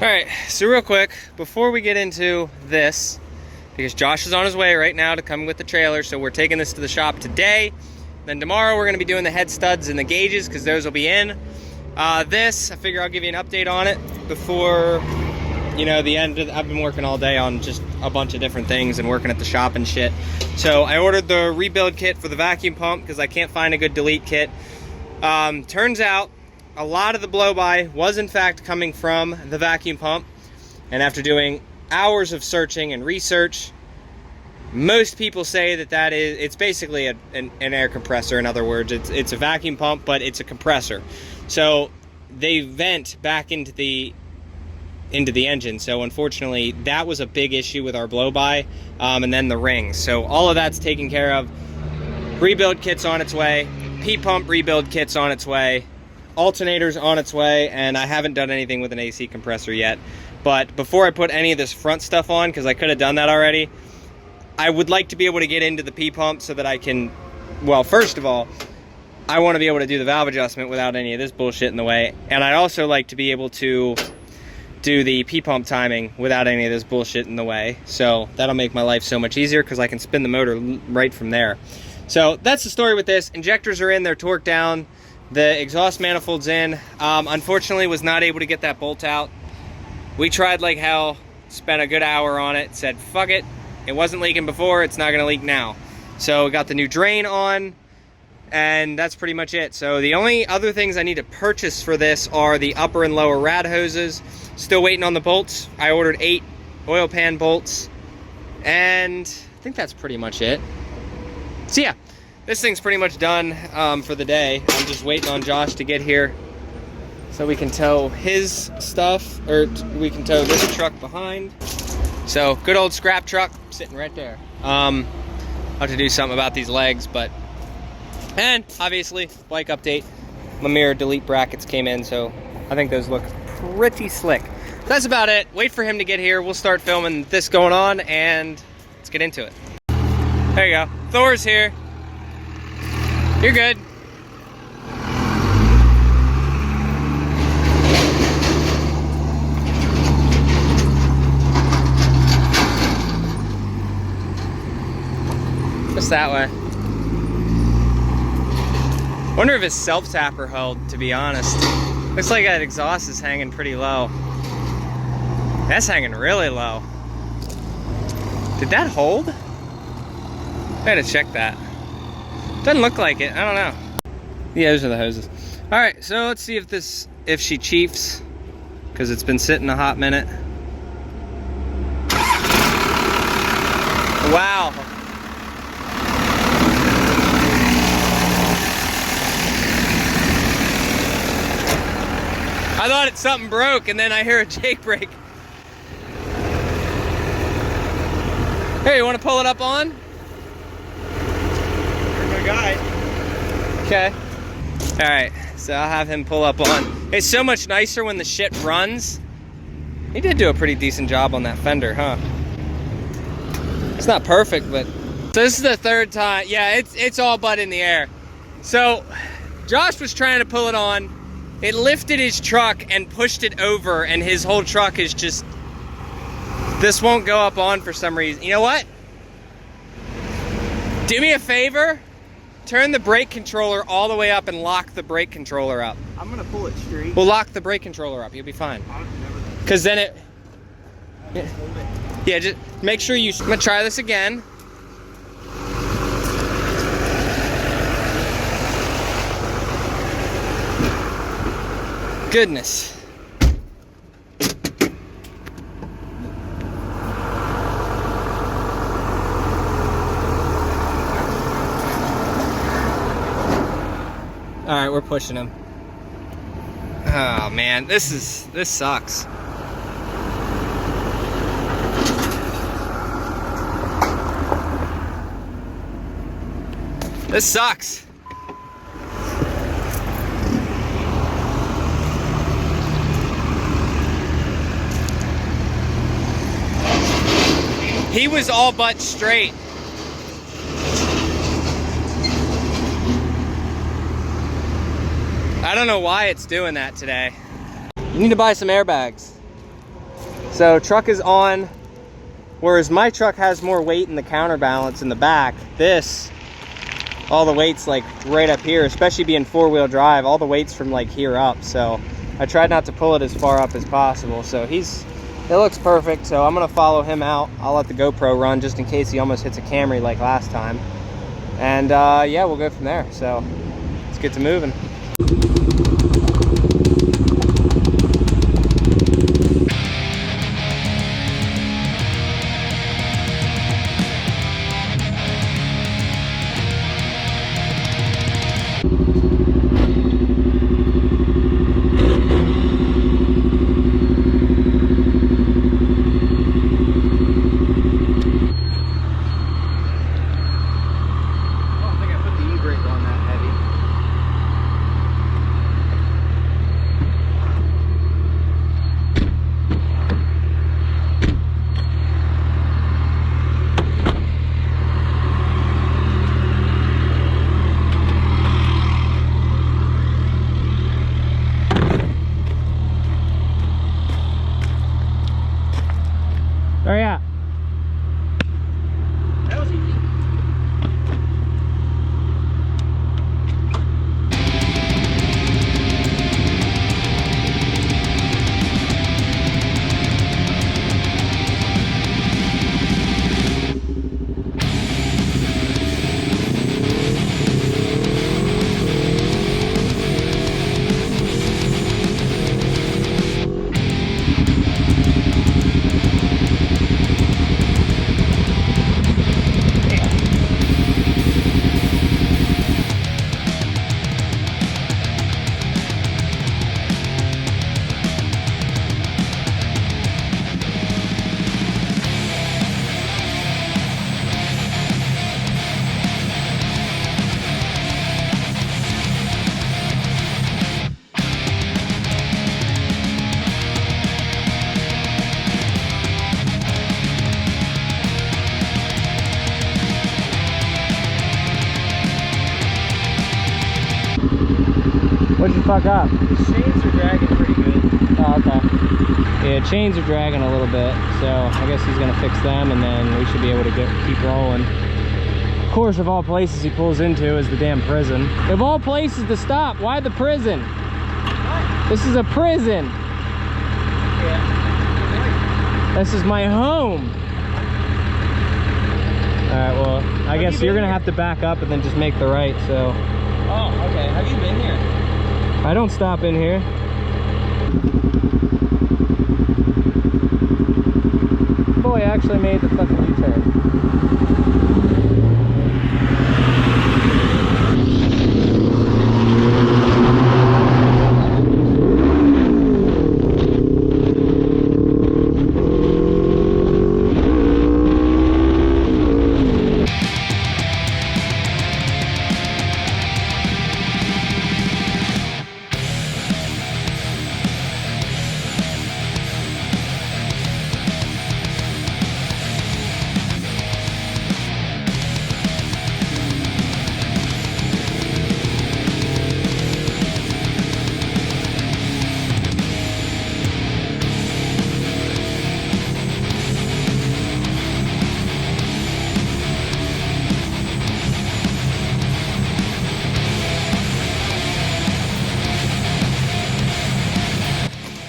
Alright, so real quick, before we get into this, because Josh is on his way right now to come with the trailer, so we're taking this to the shop today. Then tomorrow we're going to be doing the head studs and the gauges, because those will be in. This, I figure I'll give you an update on it before, you know, the end. I've been working all day on just a bunch of different things and working at the shop and shit. So I ordered the rebuild kit for the vacuum pump, because I can't find a good delete kit. Turns out, a lot of the blow-by was in fact coming from the vacuum pump, and after doing hours of searching and research, most people say that it's basically an air compressor. In other words, it's a vacuum pump, but it's a compressor. So they vent back into the engine. So unfortunately, that was a big issue with our blow-by, and then the rings. So all of that's taken care of. Rebuild kit's on its way. P-pump rebuild kit's on its way. Alternator's on its way, and I haven't done anything with an AC compressor yet. But before I put any of this front stuff on, because I could have done that already, I would like to be able to get into the P-pump so that I can, well, first of all, I want to be able to do the valve adjustment without any of this bullshit in the way. And I'd also like to be able to do the P-pump timing without any of this bullshit in the way. So that'll make my life so much easier, because I can spin the motor right from there. So that's the story with this. Injectors are in, they're torqued down. The exhaust manifold's in. Unfortunately, was not able to get that bolt out. We tried like hell, spent a good hour on it, said fuck it. It wasn't leaking before, it's not gonna leak now. So we got the new drain on, and that's pretty much it. So the only other things I need to purchase for this are the upper and lower rad hoses. Still waiting on the bolts. I ordered 8 oil pan bolts, and I think that's pretty much it. So yeah. This thing's pretty much done for the day. I'm just waiting on Josh to get here so we can tow his stuff, or we can tow this truck behind. So, good old scrap truck sitting right there. I'll have to do something about these legs, but... And, obviously, bike update. My mirror delete brackets came in, so I think those look pretty slick. That's about it. Wait for him to get here. We'll start filming this going on, and let's get into it. There you go. Thor's here. You're good. Just that way. Wonder if his self-tapper held, to be honest. Looks like that exhaust is hanging pretty low. That's hanging really low. Did that hold? I gotta check that. Doesn't look like it. I don't know. Yeah, those are the hoses. All right, so let's see if she chiefs, because it's been sitting a hot minute. Wow. I thought something broke, and then I hear a Jake brake. Hey, you want to pull it up on? Guy. Okay. Alright, so I'll have him pull up on. It's so much nicer when the shit runs. He did do a pretty decent job on that fender, huh? It's not perfect, but... So this is the third time. Yeah, it's all but in the air. So, Josh was trying to pull it on. It lifted his truck and pushed it over, and his whole truck is just... This won't go up on for some reason. You know what? Do me a favor. Turn the brake controller all the way up and lock the brake controller up. I'm gonna pull it straight. We'll lock the brake controller up. You'll be fine. Because then it... Yeah, just make sure you... I'm gonna try this again. Goodness. All right, we're pushing him. Oh man, this sucks. This sucks. He was all but straight. I don't know why it's doing that today. You need to buy some airbags. So truck is on, whereas my truck has more weight in the counterbalance in the back. This, all the weight's like right up here, especially being four-wheel drive, all the weight's from like here up. So I tried not to pull it as far up as possible. So it looks perfect. So I'm gonna follow him out. I'll let the GoPro run just in case he almost hits a Camry like last time. And yeah, we'll go from there. So let's get to moving. Oh yeah. That was easy. What'd you fuck up? The chains are dragging pretty good. Oh, okay. Yeah, chains are dragging a little bit, so I guess he's gonna fix them and then we should be able to keep rolling. Of course, of all places he pulls into is the damn prison. Of all places to stop, why the prison? What? This is a prison. Yeah. This is my home. All right, well, I guess you're gonna have to back up and then just make the right, so. Oh, okay. Have you been here? I don't stop in here. Boy, I actually made the fucking U-turn.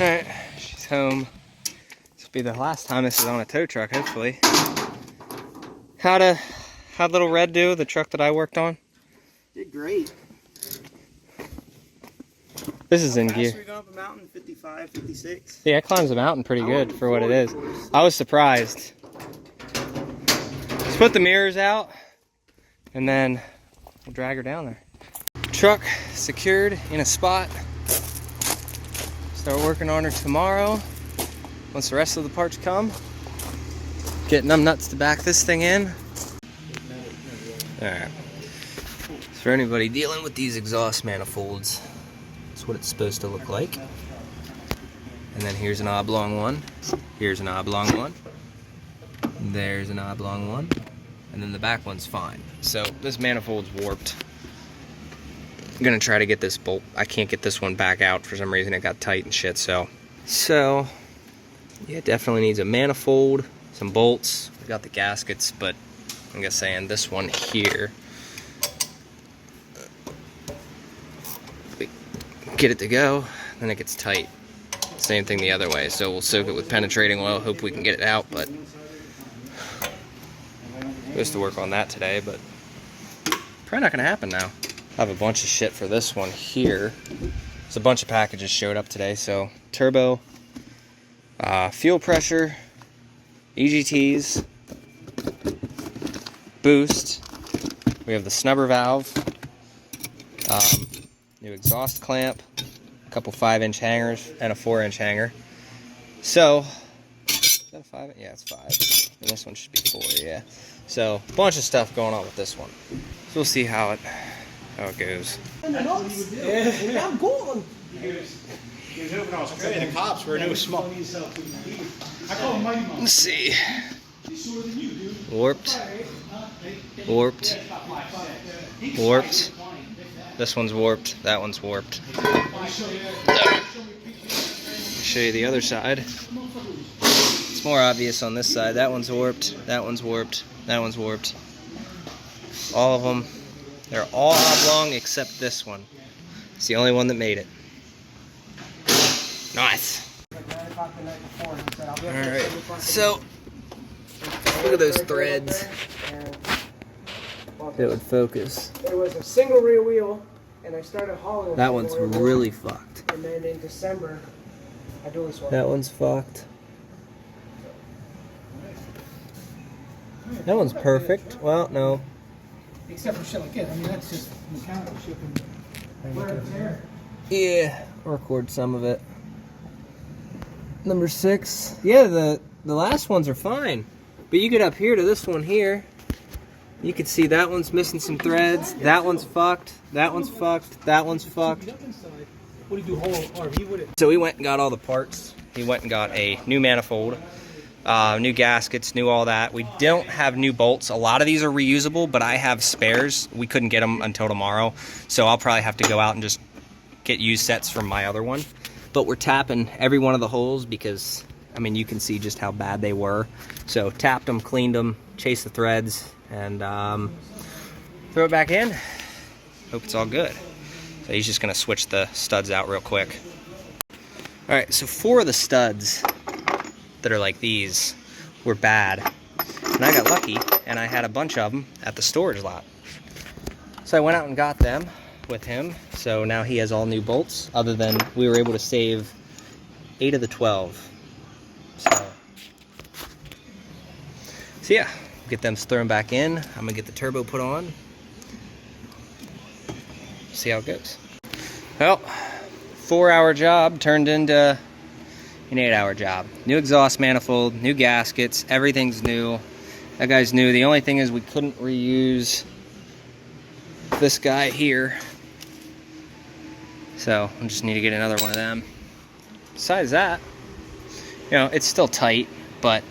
Alright, she's home. This will be the last time this is on a tow truck, hopefully. How'd little Red do, the truck that I worked on? Did great. This is in gear. We're going up a mountain, 55, 56. Yeah, it climbs the mountain pretty good for what it is. I was surprised. Let's put the mirrors out and then we'll drag her down there. Truck secured in a spot. Start working on her tomorrow once the rest of the parts come. Getting them nuts to back this thing in. Alright. So for anybody dealing with these exhaust manifolds, that's what it's supposed to look like. And then here's an oblong one. Here's an oblong one. There's an oblong one. And then the back one's fine. So this manifold's warped. I'm gonna try to get this bolt. I can't get this one back out for some reason. It got tight and shit. So Yeah, it definitely needs a manifold, some bolts. We got the gaskets, but I'm just saying this one here, we get it to go, then it gets tight. Same thing the other way. So we'll soak it with penetrating oil, hope we can get it out, but supposed to work on that today, but probably not gonna happen now. I have a bunch of shit for this one here. There's a bunch of packages showed up today, so turbo, fuel pressure, EGTs, boost. We have the snubber valve, new exhaust clamp, a couple 5-inch hangers, and a 4-inch hanger. So, is that a 5? Yeah, it's 5. And this one should be 4, yeah. So, a bunch of stuff going on with this one. So we'll see how it goes. Yeah, I'm going. The cops were new small. Let's see. Warped. Warped. Warped. This one's warped. That one's warped. Show you the other side. It's more obvious on this side. That one's warped. That one's warped. That one's warped. All of them. They're all oblong except this one. It's the only one that made it. Nice. Alright, so look at those threads. It would focus. There was a single rear wheel, and I started hauling. That one's really fucked. And then in December, I do this one. That one's fucked. That one's perfect. Well, no. Except for shit like it. I mean, that's just mechanical shipping. Yeah, record some of it. Number 6. Yeah, the last ones are fine. But you get up here to this one here. You can see that one's missing some threads. That one's fucked. That one's fucked. That one's fucked. What do you do, whole RV with it? So we went and got all the parts. He went and got a new manifold, new gaskets, new all that. We don't have new bolts. A lot of these are reusable, but I have spares. We couldn't get them until tomorrow. So I'll probably have to go out and just get used sets from my other one. But we're tapping every one of the holes because, I mean, you can see just how bad they were. So tapped them, cleaned them, chased the threads, and throw it back in. Hope it's all good. So he's just gonna switch the studs out real quick. All right, so 4 of the studs that are like these were bad. And I got lucky, and I had a bunch of them at the storage lot. So I went out and got them with him. So now he has all new bolts, other than we were able to save 8 of the 12. So yeah, get them thrown back in. I'm gonna get the turbo put on. See how it goes. Well, 4-hour job turned into an 8-hour job. New exhaust manifold, new gaskets, everything's new. That guy's new. The only thing is we couldn't reuse this guy here. So I just need to get another one of them. Besides that, you know, it's still tight, but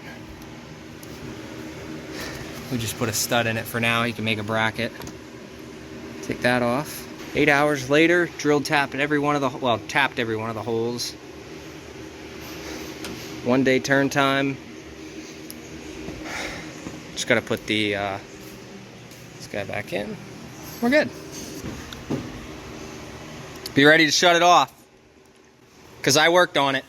we just put a stud in it for now. You can make a bracket. Take that off. 8 hours later, tapped every one of the holes. 1 day turn time. Just gotta put the this guy back in. We're good. Be ready to shut it off, because I worked on it.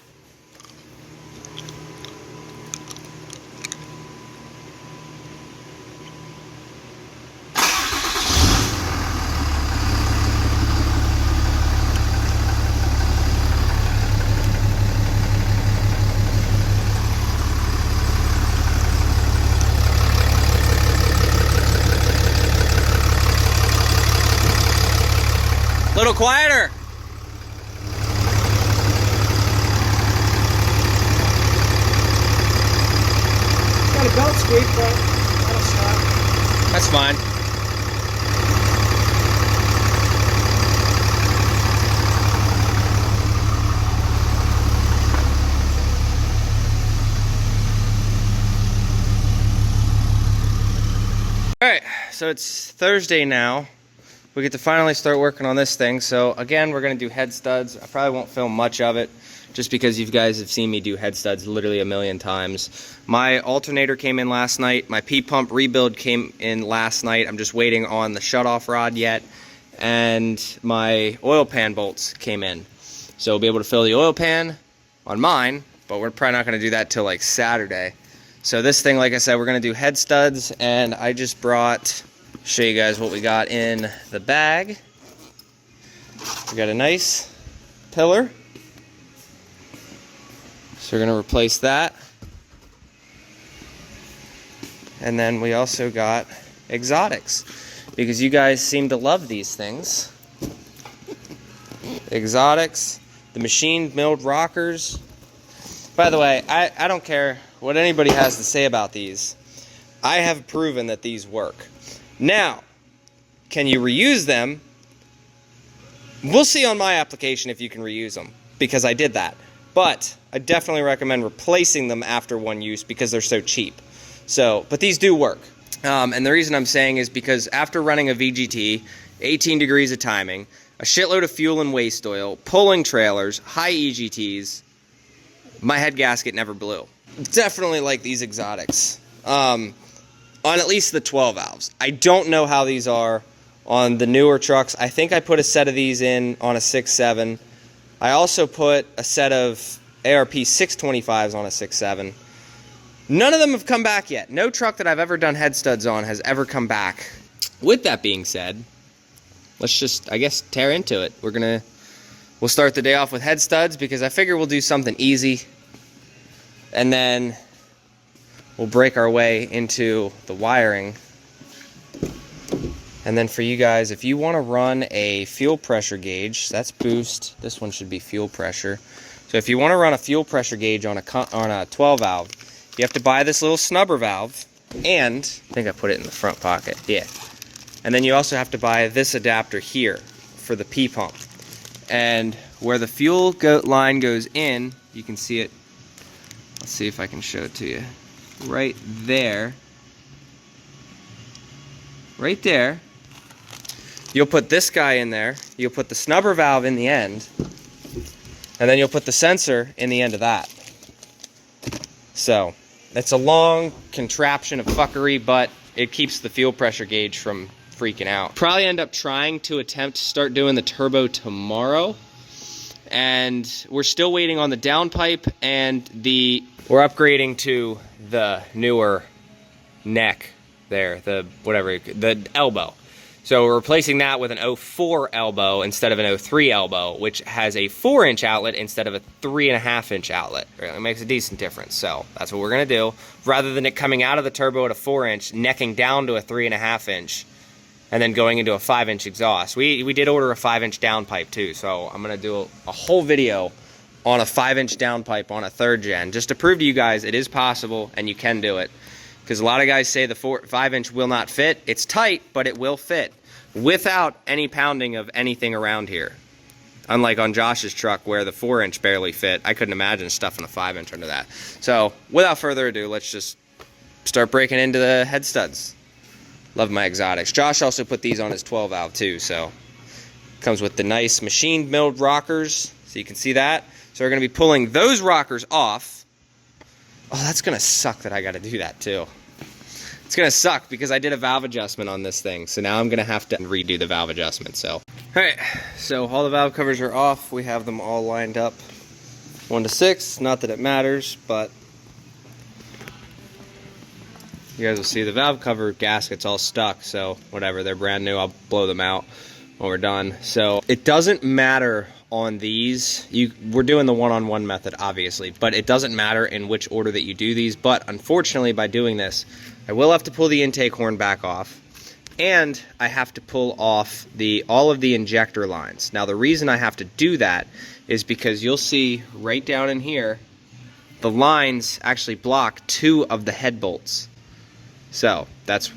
A little quieter. Got a belt squeak, but that'll stop. That's fine. Alright, so it's Thursday now. We get to finally start working on this thing. So again, we're going to do head studs. I probably won't film much of it. just because you guys have seen me do head studs literally a million times. My alternator came in last night. My P-pump rebuild came in last night. I'm just waiting on the shutoff rod yet. And my oil pan bolts came in. So we'll be able to fill the oil pan on mine, but we're probably not going to do that till like Saturday. So this thing, like I said, we're going to do head studs, and I just brought, show you guys what we got in the bag. We got a nice pillar. So we're going to replace that. And then we also got exotics, because you guys seem to love these things. Exotics, the machine milled rockers. By the way, I don't care what anybody has to say about these. I have proven that these work. Now, can you reuse them? We'll see on my application if you can reuse them, because I did that. But I definitely recommend replacing them after one use because they're so cheap. So, but these do work. And the reason I'm saying is because after running a VGT, 18 degrees of timing, a shitload of fuel and waste oil, pulling trailers, high EGTs, my head gasket never blew. Definitely like these exotics. On at least the 12 valves. I don't know how these are on the newer trucks. I think I put a set of these in on a 6.7. I also put a set of ARP 625s on a 6.7. None of them have come back yet. No truck that I've ever done head studs on has ever come back. With that being said, let's just, I guess, tear into it. We'll start the day off with head studs because I figure we'll do something easy. And then we'll break our way into the wiring. And then for you guys, if you want to run a fuel pressure gauge, that's boost. This one should be fuel pressure. So if you want to run a fuel pressure gauge on a 12 valve, you have to buy this little snubber valve. And I think I put it in the front pocket. Yeah. And then you also have to buy this adapter here for the P-pump. And where the fuel line goes in, you can see it. Let's see if I can show it to you. Right there. Right there. You'll put this guy in there. You'll put the snubber valve in the end. And then you'll put the sensor in the end of that. So, it's a long contraption of fuckery, but it keeps the fuel pressure gauge from freaking out. Probably end up trying to attempt to start doing the turbo tomorrow. And we're still waiting on the downpipe, and we're upgrading to the newer neck there, the elbow. So we're replacing that with an 04 elbow instead of an 03 elbow, which has a 4-inch outlet instead of a 3.5-inch outlet. It really makes a decent difference. So that's what we're gonna do. Rather than it coming out of the turbo at a 4-inch, necking down to a 3.5-inch, and then going into a 5-inch exhaust. We did order a 5-inch downpipe too, so I'm gonna do a whole video on a 5-inch downpipe on a 3rd gen, just to prove to you guys it is possible and you can do it. Because a lot of guys say the 5-inch will not fit. It's tight, but it will fit without any pounding of anything around here. Unlike on Josh's truck where the 4-inch barely fit. I couldn't imagine stuffing a 5-inch under that. So without further ado, let's just start breaking into the head studs. Love my exotics. Josh also put these on his 12 valve too, so comes with the nice machine milled rockers, so you can see that. So we're going to be pulling those rockers off. Oh, that's going to suck that I got to do that too. It's going to suck because I did a valve adjustment on this thing, so now I'm going to have to redo the valve adjustment. So, alright, so all the valve covers are off. We have them all lined up 1 to 6. Not that it matters, but you guys will see the valve cover gasket's all stuck, so whatever, they're brand new. I'll blow them out when we're done. So it doesn't matter on these. We're doing the one-on-one method, obviously, but it doesn't matter in which order that you do these. But unfortunately, by doing this, I will have to pull the intake horn back off, and I have to pull off all of the injector lines. Now, the reason I have to do that is because you'll see right down in here, the lines actually block 2 of the head bolts. So that's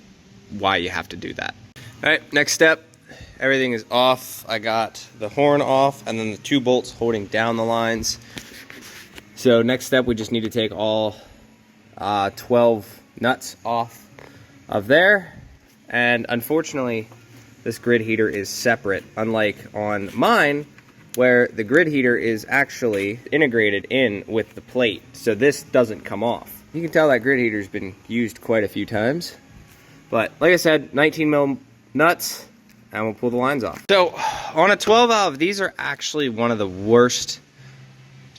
why you have to do that. All right, next step. Everything is off. I got the horn off and then the 2 bolts holding down the lines. So next step, we just need to take all 12 nuts off of there. And unfortunately, this grid heater is separate. Unlike on mine, where the grid heater is actually integrated in with the plate, so this doesn't come off. You can tell that grid heater's been used quite a few times. But like I said, 19 mil nuts, and we'll pull the lines off. So on a 12 valve, these are actually one of the worst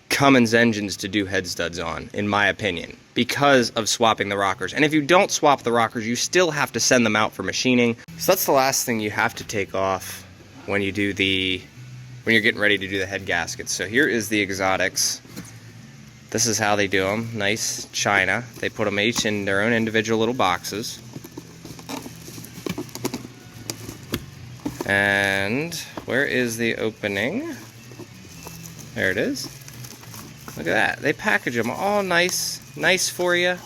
Cummins engines to do head studs on, in my opinion, because of swapping the rockers. And if you don't swap the rockers, you still have to send them out for machining. So that's the last thing you have to take off when you do when you're getting ready to do the head gaskets. So here is the exotics. This is how they do them. Nice china. They put them each in their own individual little boxes. And where is the opening? There it is. Look at that. They package them all nice for you.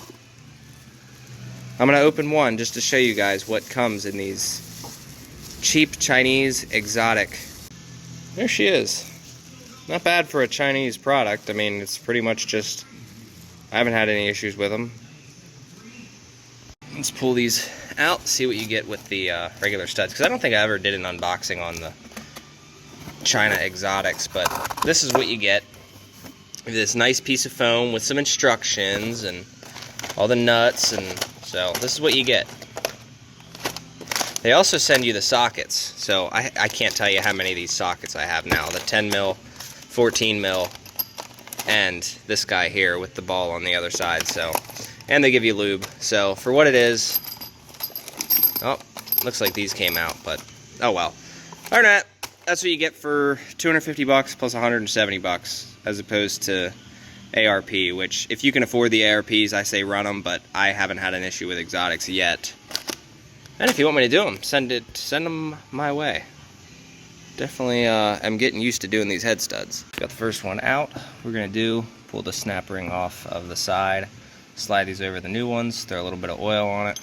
I'm going to open one just to show you guys what comes in these cheap Chinese exotic. There she is. Not bad for a Chinese product. I mean, it's pretty much just, I haven't had any issues with them. Let's pull these out, see what you get with the regular studs, because I don't think I ever did an unboxing on the China exotics, but this is what you get. This nice piece of foam with some instructions and all the nuts, and so this is what you get. They also send you the sockets, so I can't tell you how many of these sockets I have now. The 10 mil, 14 mil, and this guy here with the ball on the other side. So, and they give you lube. So for what it is, oh, looks like these came out, but oh well. Other than that, that's what you get for 250 bucks plus 170 bucks. As opposed to ARP, which if you can afford the ARPs, I say run them, but I haven't had an issue with exotics yet. And if you want me to do them, send them my way. Definitely am getting used to doing these head studs. Got the first one out. We're gonna pull the snap ring off of the side, slide these over the new ones, throw a little bit of oil on it.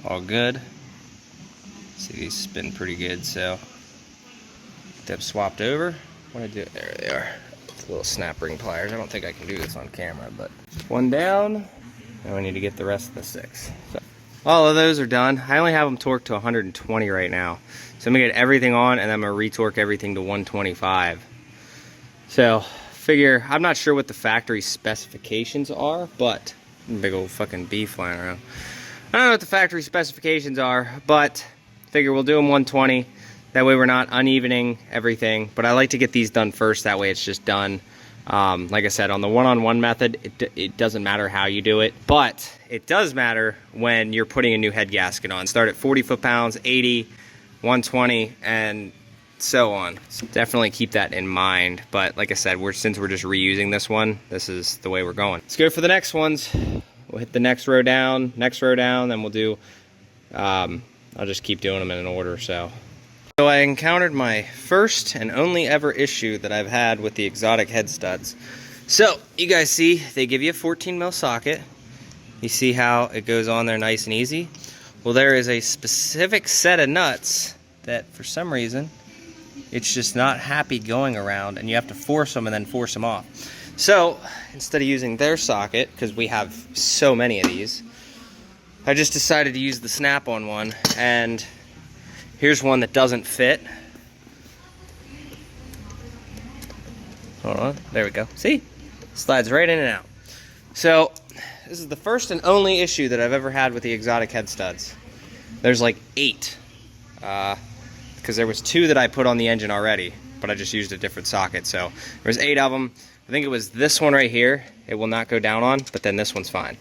All good. See, these spin pretty good, so get them swapped over. What I do? There they are. It's little snap ring pliers. I don't think I can do this on camera, but one down, and we need to get the rest of the 6. So all of those are done. I only have them torqued to 120 right now, so I'm gonna get everything on, and I'm gonna retorque everything to 125. So figure, I'm not sure what the factory specifications are, but big old fucking bee flying around. I don't know what the factory specifications are, but figure we'll do them 120. That way we're not unevening everything, but I like to get these done first, that way it's just done. Like I said, on the one-on-one method, it doesn't matter how you do it, but it does matter when you're putting a new head gasket on. Start at 40 foot-pounds, 80, 120, and so on. So definitely keep that in mind, but like I said, since we're just reusing this one, this is the way we're going. Let's go for the next ones. We'll hit the next row down, then we'll do, I'll just keep doing them in an order, so I encountered my first and only ever issue that I've had with the exotic head studs. So you guys see they give you a 14 mil socket. You see how it goes on there nice and easy. Well, there is a specific set of nuts that for some reason it's just not happy going around, and you have to force them and then force them off. So instead of using their socket, because we have so many of these, I just decided to use the snap-on one, and here's one that doesn't fit. Hold on, there we go. See? Slides right in and out. So, this is the first and only issue that I've ever had with the exotic head studs. There's like 8. Because there was 2 that I put on the engine already, but I just used a different socket. So, there's 8 of them. I think it was this one right here, it will not go down on, but then this one's fine.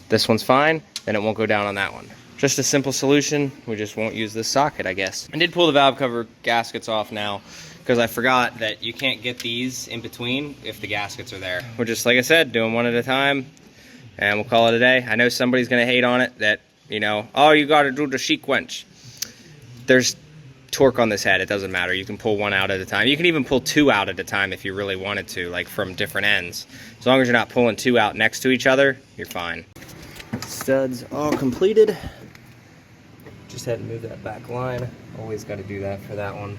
This one's fine, then it won't go down on that one. Just a simple solution, we just won't use this socket, I guess. I did pull the valve cover gaskets off now, because I forgot that you can't get these in between if the gaskets are there. We're just, like I said, doing one at a time, and we'll call it a day. I know somebody's gonna hate on it, that, you know, oh, you gotta do the sequence. There's torque on this head, it doesn't matter. You can pull one out at a time. You can even pull 2 out at a time if you really wanted to, like from different ends. As long as you're not pulling 2 out next to each other, you're fine. Studs all completed. Just had to move that back line. Always got to do that for that one.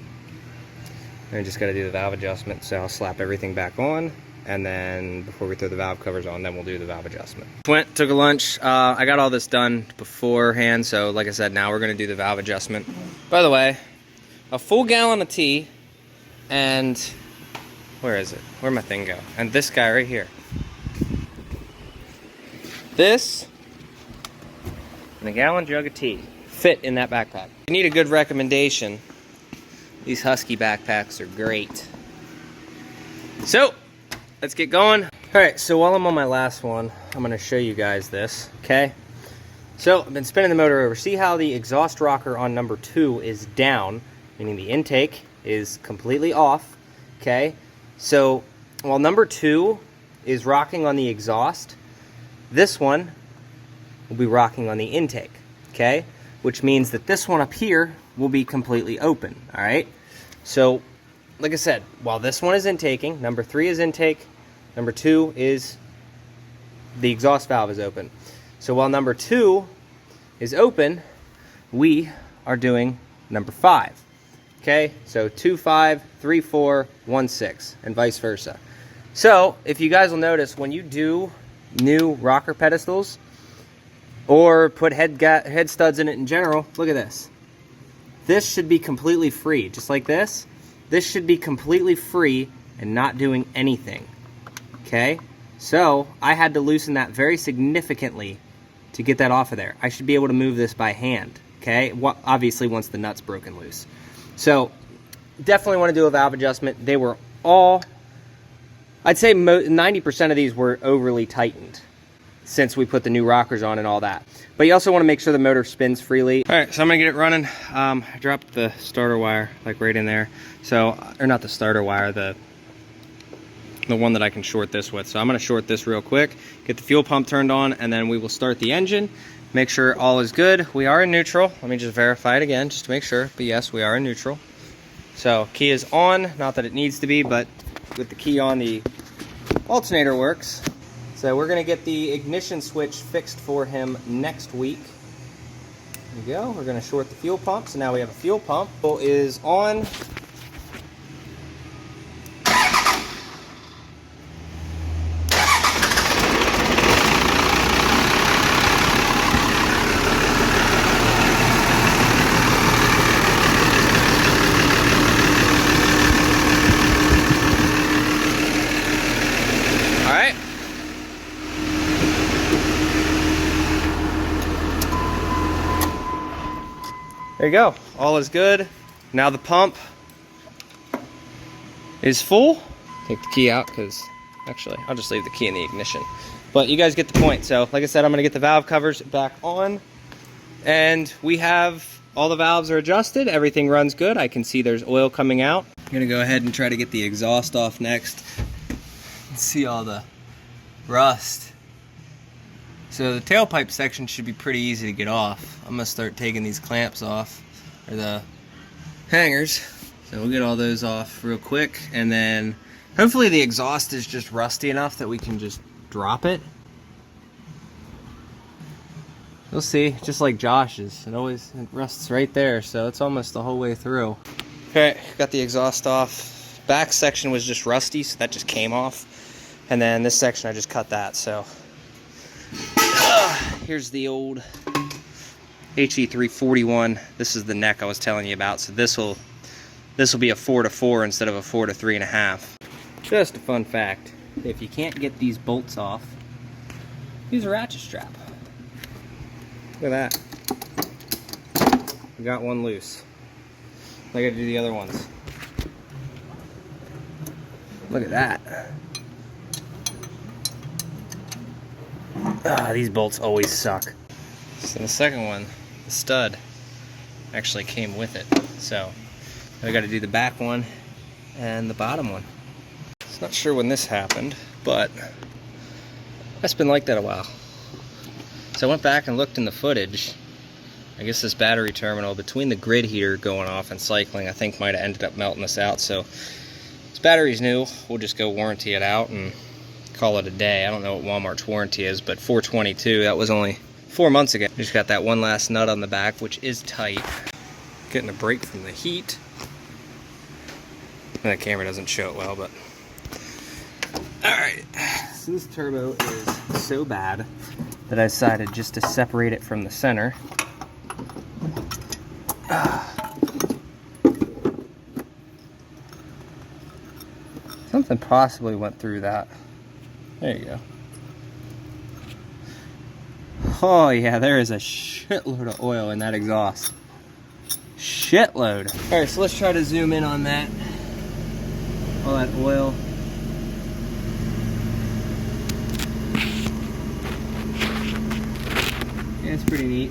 And I just got to do the valve adjustment, so I'll slap everything back on, and then before we throw the valve covers on, then we'll do the valve adjustment. Went, took a lunch. I got all this done beforehand, so like I said, now we're going to do the valve adjustment. By the way, a full gallon of tea and where is it? Where'd my thing go? And this guy right here. This and a gallon jug of tea fit in that backpack. If you need a good recommendation, these Husky backpacks are great. So, let's get going. All right, so while I'm on my last one, I'm gonna show you guys this, okay? So, I've been spinning the motor over. See how the exhaust rocker on number 2 is down, meaning the intake is completely off, okay? So, while number 2 is rocking on the exhaust, this one will be rocking on the intake, okay? Which means that this one up here will be completely open, all right? So, like I said, while this one is intaking, number 3 is intake, number 2 is the exhaust valve is open. So while number 2 is open, we are doing number 5. Okay, so 2, 5, 3, 4, 1, 6, and vice versa. So if you guys will notice, when you do new rocker pedestals or put head studs in it in general, look at this. This should be completely free, just like this. This should be completely free and not doing anything. Okay, so I had to loosen that very significantly to get that off of there. I should be able to move this by hand, okay? Obviously once the nut's broken loose. So definitely want to do a valve adjustment. They were all, I'd say 90% of these were overly tightened since we put the new rockers on and all that. But you also want to make sure the motor spins freely. All right, so I'm gonna get it running. I dropped the starter wire like right in there. So, or not the starter wire, the one that I can short this with. So I'm gonna short this real quick, get the fuel pump turned on, and then we will start the engine, make sure all is good. We are in neutral. Let me just verify it again, just to make sure. But yes, we are in neutral. So key is on, not that it needs to be, but with the key on, the alternator works. So we're gonna get the ignition switch fixed for him next week. There you go, we're gonna short the fuel pump. So now we have a fuel pump. Fuel is on. There you go, all is good. Now the pump is full. Take the key out because, actually, I'll just leave the key in the ignition. But you guys get the point. So, like I said, I'm gonna get the valve covers back on. And we have, all the valves are adjusted, everything runs good. I can see there's oil coming out. I'm gonna go ahead and try to get the exhaust off next. See all the rust. So the tailpipe section should be pretty easy to get off. I'm gonna start taking these clamps off, or the hangers. So we'll get all those off real quick, and then hopefully the exhaust is just rusty enough that we can just drop it. We'll see, just like Josh's. It rusts right there, so it's almost the whole way through. Okay, got the exhaust off. Back section was just rusty, so that just came off. And then this section, I just cut that, so. Here's the old HE341. This is the neck I was telling you about. So this will be a 4 to 4 instead of a 4 to 3.5. Just a fun fact: if you can't get these bolts off, use a ratchet strap. Look at that. We got one loose. I got to do the other ones. Look at that. Ah, these bolts always suck. So the second one, the stud, actually came with it. So I got to do the back one and the bottom one. I'm not sure when this happened, but that's been like that a while. So I went back and looked in the footage. I guess this battery terminal between the grid heater going off and cycling, I think might have ended up melting this out. So this battery's new. We'll just go warranty it out and call it a day. I don't know what Walmart's warranty is, but $422, that was only 4 months ago. Just got that one last nut on the back, which is tight. Getting a break from the heat. That camera doesn't show it well, but alright. So this turbo is so bad that I decided just to separate it from the center. Something possibly went through that. There you go. Oh yeah, there is a shitload of oil in that exhaust. Shitload. All right, so let's try to zoom in on that. All that oil. Yeah, it's pretty neat.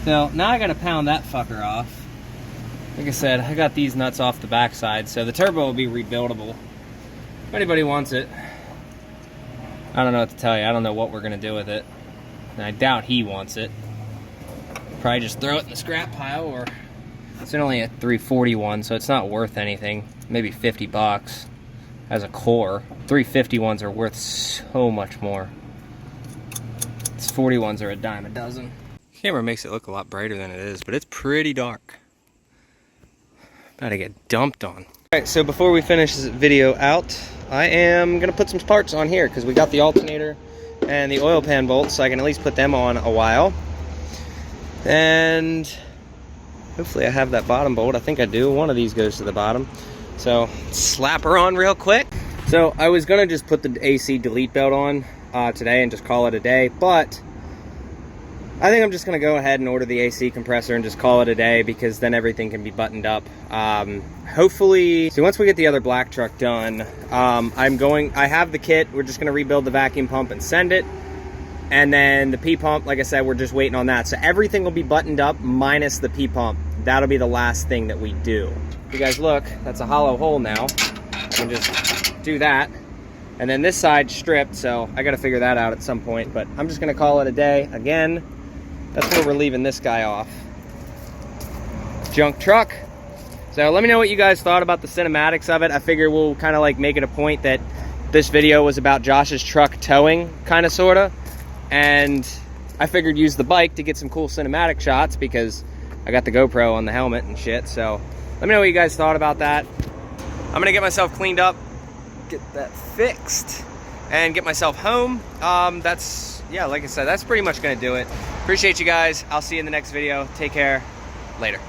So now I gotta pound that fucker off. Like I said, I got these nuts off the backside, so the turbo will be rebuildable. If anybody wants it, I don't know what to tell you. I don't know what we're gonna do with it. And I doubt he wants it. Probably just throw it in the scrap pile, or it's only a 341, so it's not worth anything. Maybe 50 bucks as a core. 351s are worth so much more. These 41s are a dime a dozen. Camera makes it look a lot brighter than it is, but it's pretty dark. About to get dumped on. Alright, so before we finish this video out, I am gonna put some parts on here because we got the alternator and the oil pan bolts, so I can at least put them on a while. And hopefully I have that bottom bolt. I think I do. One of these goes to the bottom. So slap her on real quick. So I was gonna just put the AC delete belt on today and just call it a day, but I think I'm just gonna go ahead and order the AC compressor and just call it a day, because then everything can be buttoned up. Hopefully, so once we get the other black truck done, I have the kit. We're just gonna rebuild the vacuum pump and send it. And then the P-pump, like I said, we're just waiting on that. So everything will be buttoned up minus the P-pump. That'll be the last thing that we do. If you guys look, that's a hollow hole now. I can just do that. And then this side's stripped, so I gotta figure that out at some point. But I'm just gonna call it a day. Again, that's where we're leaving this guy off. Junk truck. So let me know what you guys thought about the cinematics of it. I figure we'll kind of like make it a point that this video was about Josh's truck towing, kind of, sort of. And I figured use the bike to get some cool cinematic shots because I got the GoPro on the helmet and shit. So let me know what you guys thought about that. I'm gonna get myself cleaned up, get that fixed, and get myself home. Yeah, like I said, that's pretty much gonna do it. Appreciate you guys. I'll see you in the next video. Take care. Later.